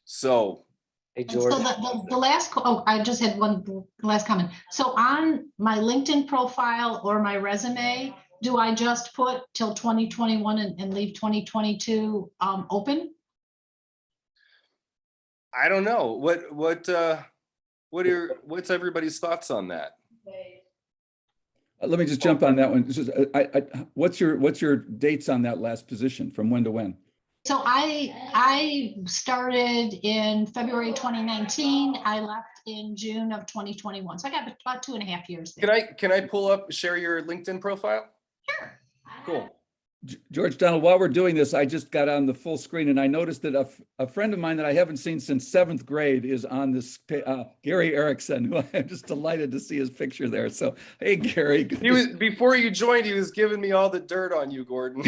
So Hey, And George. so the last, I just had one last comment. So on my LinkedIn profile or my resume, do I just put till 2021 and leave 2022 open? I don't know what's everybody's thoughts on that? Let me just jump on that one. This is, what's your dates on that last position from when to when? So I started in February 2019. I left in June of 2021. So I got about 2.5 years there. Can I share your LinkedIn profile? Sure. Cool. George Donald, while we're doing this, I just got on the full screen and I noticed that a friend of mine that I haven't seen since 7th grade is on this, Gary Erickson, who I'm just delighted to see his picture there. So, hey, Gary. Before you joined, he was giving me all the dirt on you, Gordon.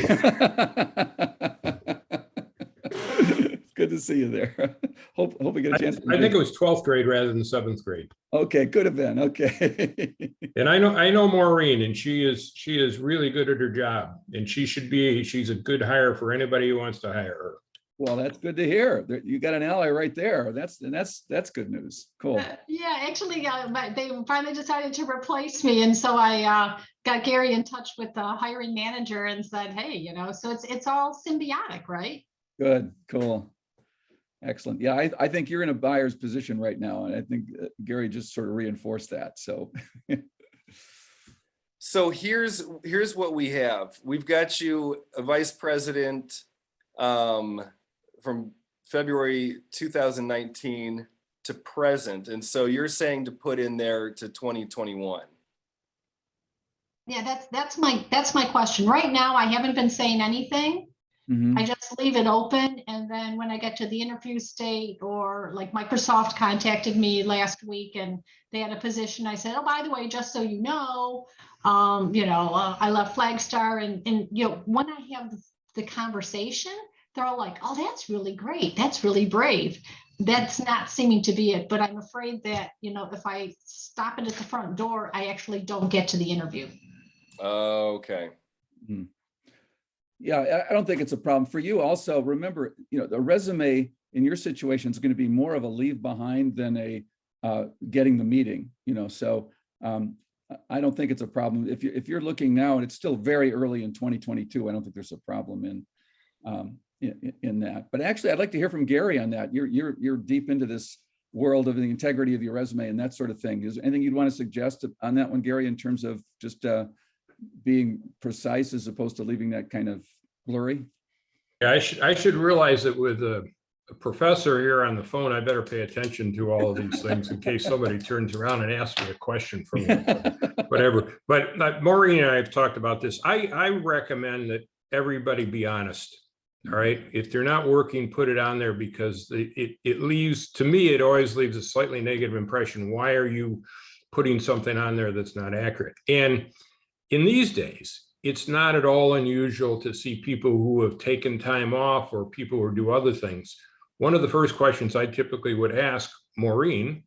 Good to see you there. Hope we get a chance. I think it was 12th grade rather than 7th grade. Okay, could have been. Okay. And I know Maureen, and she is really good at her job, and she's a good hire for anybody who wants to hire her. Well, that's good to hear. You got an ally right there. That's good news. Cool. Yeah, actually, they finally decided to replace me, and so I got Gary in touch with the hiring manager and said, "Hey, so it's all symbiotic, right?" Good. Cool. Excellent. Yeah, I think you're in a buyer's position right now, and I think Gary just sort of reinforced that. So, So here's what we have. We've got you a vice president from February 2019 to present, and so you're saying to put in there to 2021. Yeah, that's my question. Right now, I haven't been saying anything. mhm. I just leave it open, and then when I get to the interview state, or like Microsoft contacted me last week and they had a position, I said, "Oh, by the way, just so you know, I left Flagstar," and when I have the conversation, they're all like, "Oh, that's really great. That's really brave." That's not seeming to be it, but I'm afraid that, if I stop it at the front door, I actually don't get to the interview. Okay. Yeah, I don't think it's a problem for you. Also, remember, the resume in your situation is going to be more of a leave behind than a getting the meeting. So I don't think it's a problem if you're looking now, and it's still very early in 2022. I don't think there's a problem in that. But actually, I'd like to hear from Gary on that. You're deep into this world of the integrity of your resume and that sort of thing. Is there anything you'd want to suggest on that one, Gary, in terms of just being precise as opposed to leaving that kind of blurry? Yeah, I should realize that with a professor here on the phone, I better pay attention to all of these things in case somebody turns around and asks me a question from whatever. But Maureen and I have talked about this. I recommend that everybody be honest. All right. If they're not working, put it on there, because it leaves, to me, it always leaves a slightly negative impression. Why are you putting something on there that's not accurate? And in these days, it's not at all unusual to see people who have taken time off or people who do other things. One of the first questions I typically would ask Maureen,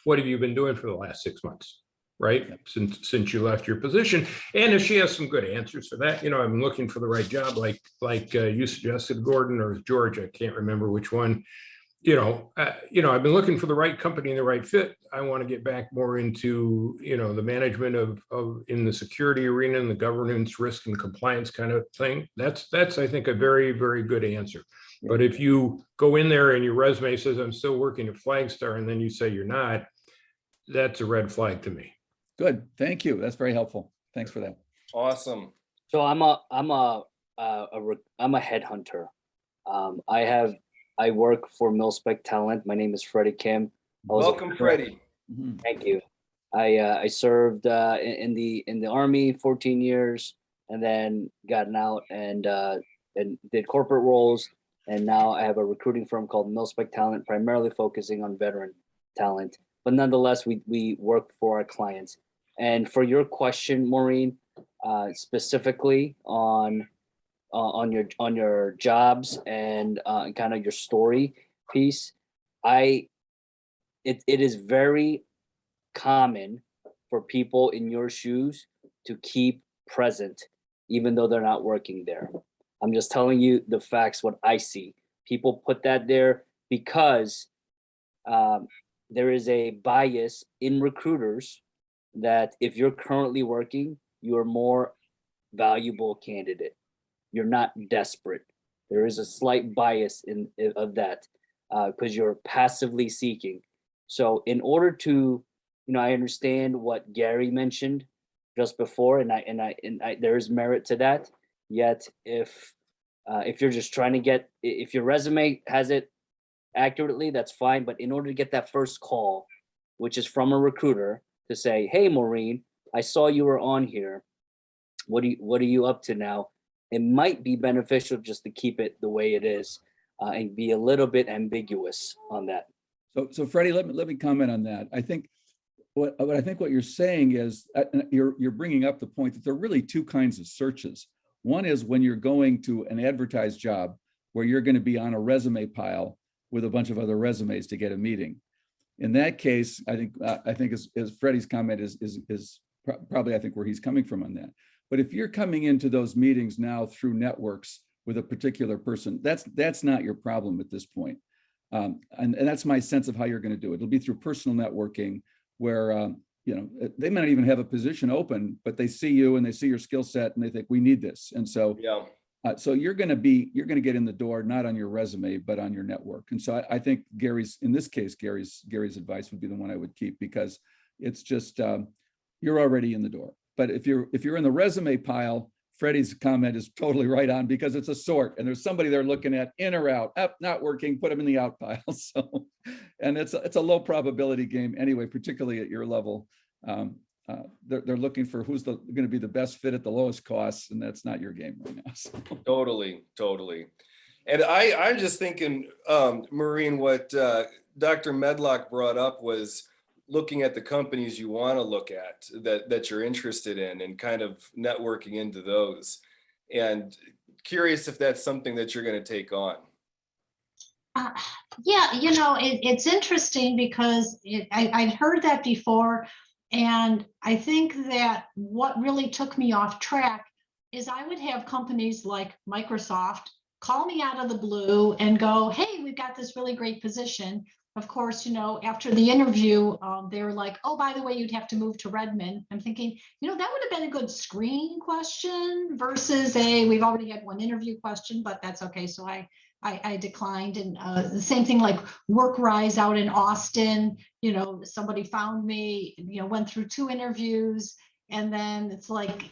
what have you been doing for the last 6 months, right? Since you left your position. And if she has some good answers for that, I've been looking for the right job, like you suggested, Gordon, or George, I can't remember which one. I've been looking for the right company and the right fit. I want to get back more into, the management of in the security arena and the governance, risk and compliance kind of thing. That's I think a very, very good answer. But if you go in there and your resume says I'm still working at Flagstar, and then you say you're not, that's a red flag to me. Good. Thank you. That's very helpful. Thanks for that. Awesome. So I'm a headhunter. I work for MilSpec Talent. My name is Freddie Kim. Welcome, Freddie. Mhm. Thank you. I served in the Army 14 years, and then gotten out and did corporate roles. And now I have a recruiting firm called MilSpec Talent, primarily focusing on veteran talent. But nonetheless, we work for our clients. And for your question, Maureen, specifically on your jobs and kind of your story piece, it is very common for people in your shoes to keep present even though they're not working there. I'm just telling you the facts, what I see. People put that there because there is a bias in recruiters that if you're currently working, you are more valuable candidate. You're not desperate. There is a slight bias of that because you're passively seeking. So in order to, I understand what Gary mentioned just before, and there is merit to that. Yet if you're just trying to get, if your resume has it accurately, that's fine. But in order to get that first call, which is from a recruiter to say, "Hey, Maureen, I saw you were on here. What are you up to now?" It might be beneficial just to keep it the way it is and be a little bit ambiguous on that. So Freddie, let me comment on that. I think what you're saying is you're bringing up the point that there are really two kinds of searches. One is when you're going to an advertised job where you're going to be on a resume pile with a bunch of other resumes to get a meeting. In that case, I think as Freddie's comment is probably I think where he's coming from on that. But if you're coming into those meetings now through networks with a particular person, that's not your problem at this point. And that's my sense of how you're going to do it. It'll be through personal networking where they might not even have a position open, but they see you and they see your skill set and they think we need this. And so so you're going to get in the door not on your resume but on your network. And so I think Gary's advice would be the one I would keep, because it's just you're already in the door. But if you're in the resume pile, Freddie's comment is totally right on, because it's a sort and there's somebody they're looking at, in or out, not working, put them in the out pile. So, and it's a low probability game anyway, particularly at your level. They're looking for who's going to be the best fit at the lowest cost, and that's not your game right now. So. Totally. And I'm just thinking, Maureen, what Dr. Medlock brought up was looking at the companies you want to look at that you're interested in and kind of networking into those. And curious if that's something that you're going to take on. Yeah, it's interesting because I'd heard that before. And I think that what really took me off track is I would have companies like Microsoft call me out of the blue and go, "Hey, we've got this really great position." Of course, after the interview, they were like, "Oh, by the way, you'd have to move to Redmond." I'm thinking, that would have been a good screening question versus we've already had one interview question, but that's okay. So I declined. And the same thing like WorkRise out in Austin, somebody found me, went through 2 interviews. And then it's like,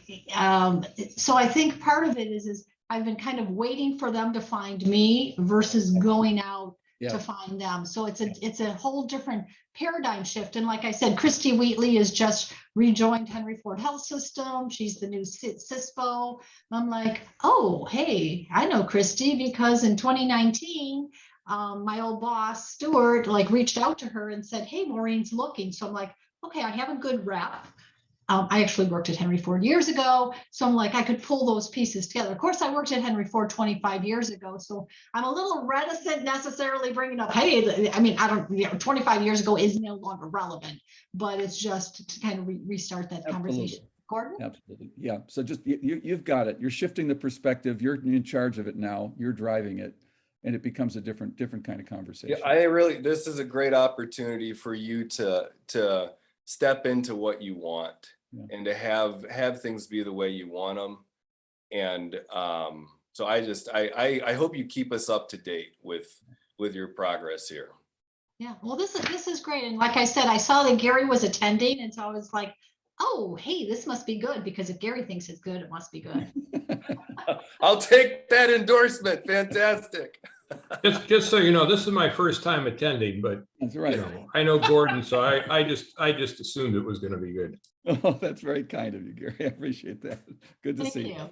so I think part of it is I've been kind of waiting for them to find me versus going out to find them. So it's a whole different paradigm shift. And like I said, Christy Wheatley has just rejoined Henry Ford Health System. She's the new CISPO. I'm like, oh, hey, I know Christy because in 2019, my old boss, Stuart, reached out to her and said, "Hey, Maureen's looking." So I'm like, okay, I have a good rep. I actually worked at Henry Ford years ago. So I'm like, I could pull those pieces together. Of course, I worked at Henry Ford 25 years ago. So I'm a little reticent necessarily bringing up, hey, 25 years ago is no longer relevant, but it's just to kind of restart that conversation. Gordon? Absolutely. Yeah. So just, you've got it. You're shifting the perspective. You're in charge of it now. You're driving it. And it becomes a different kind of conversation. Yeah, this is a great opportunity for you to step into what you want. Yeah. And to have things be the way you want them. And so I hope you keep us up to date with your progress here. Yeah, well, this is great. And like I said, I saw that Gary was attending. And so I was like, oh, hey, this must be good, because if Gary thinks it's good, it must be good. I'll take that endorsement. Fantastic. Just so you know, this is my first time attending, but that's right. I know Gordon, so I just assumed it was going to be good. Oh, that's very kind of you, Gary. I appreciate that. Good to see you.